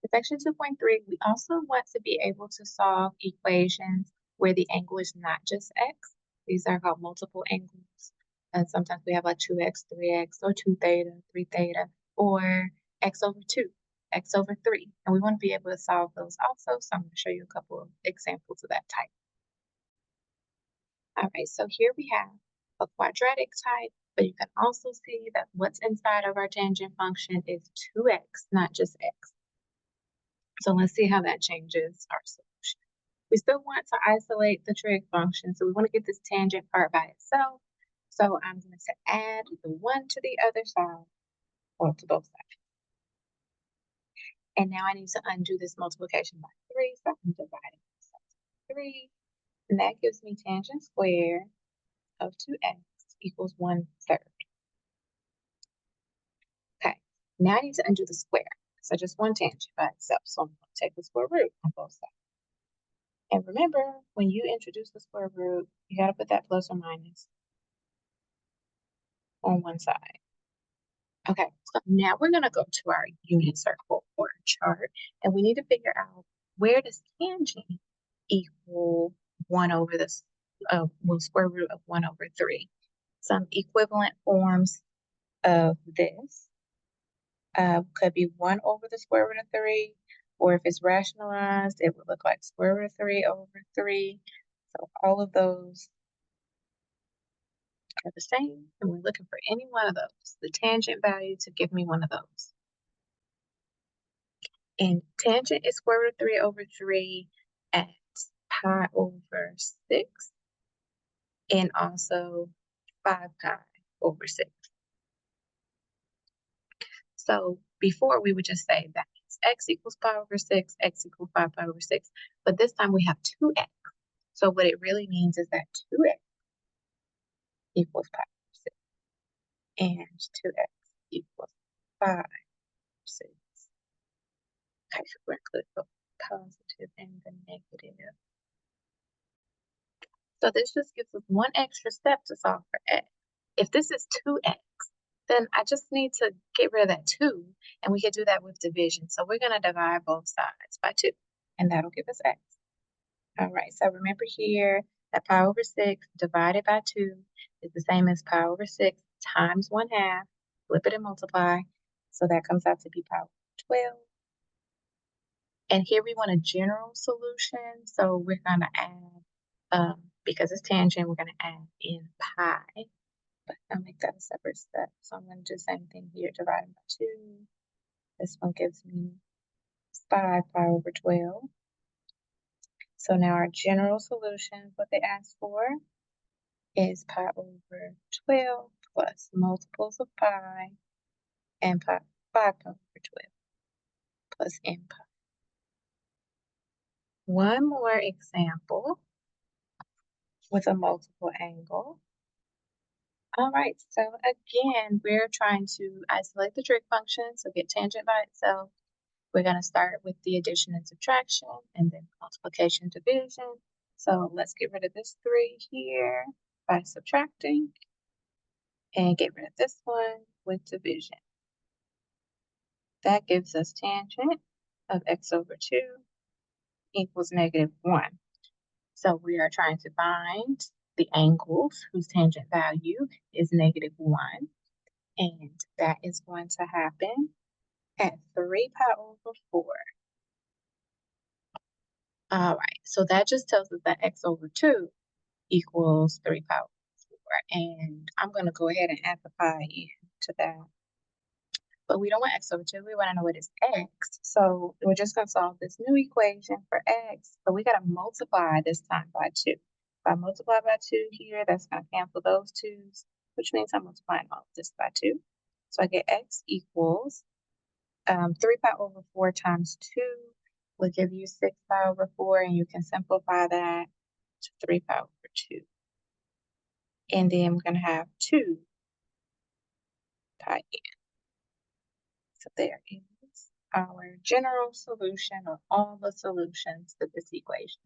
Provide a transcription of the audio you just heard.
In section 2.3, we also want to be able to solve equations where the angle is not just x. These are called multiple angles. And sometimes we have like 2x, 3x, or 2 theta, 3 theta, or x over 2, x over 3. And we want to be able to solve those also. So I'm going to show you a couple of examples of that type. All right, so here we have a quadratic type, but you can also see that what's inside of our tangent function is 2x, not just x. So let's see how that changes our solution. We still want to isolate the trig function, so we want to get this tangent part by itself. So I'm going to add the 1 to the other side, or to both sides. And now I need to undo this multiplication by 3, so I'm dividing this by 3. And that gives me tangent squared of 2x equals 1/3. Okay, now I need to undo the square. So just one tangent by itself. So I'm going to take the square root on both sides. And remember, when you introduce the square root, you got to put that plus or minus on one side. Okay, so now we're going to go to our unit circle or chart, and we need to figure out where does tangent equal 1 over this, square root of 1 over 3. Some equivalent forms of this could be 1 over the square root of 3, or if it's rationalized, it would look like square root of 3 over 3. So all of those are the same, and we're looking for any one of those, the tangent value to give me one of those. And tangent is square root of 3 over 3 at pi over 6, and also 5 pi over 6. So before we would just say that means x equals pi over 6, x equals 5 pi over 6, but this time we have 2x. So what it really means is that 2x equals pi over 6, and 2x equals 5 over 6. Okay, so we're including both the positive and the negative. So this just gives us one extra step to solve for x. If this is 2x, then I just need to get rid of that 2, and we can do that with division. So we're going to divide both sides by 2, and that'll give us x. All right, so remember here that pi over 6 divided by 2 is the same as pi over 6 times 1/2. Flip it and multiply. So that comes out to be pi over 12. And here we want a general solution. So we're going to add, because it's tangent, we're going to add in pi. But I'll make that a separate step. So I'm going to do the same thing here, dividing by 2. This one gives me 5 pi over 12. So now our general solution, what they asked for, is pi over 12 plus multiples of pi and 5 pi over 12 plus n pi. One more example with a multiple angle. All right, so again, we're trying to isolate the trig function, so get tangent by itself. We're going to start with the addition and subtraction, and then multiplication, division. So let's get rid of this 3 here by subtracting, and get rid of this one with division. That gives us tangent of x over 2 equals -1. So we are trying to find the angles whose tangent value is -1, and that is going to happen at 3 pi over 4. All right, so that just tells us that x over 2 equals 3 pi over 4, and I'm going to go ahead and add the pi into that. But we don't want x over 2, we want to know what is x. So we're just going to solve this new equation for x. So we got to multiply this time by 2. If I multiply by 2 here, that's going to cancel those 2's, which means I'm multiplying all of this by 2. So I get x equals 3 pi over 4 times 2 will give you 6 pi over 4, and you can simplify that to 3 pi over 2. And then we're going to have 2 pi n. So there is our general solution, or all the solutions to this equation.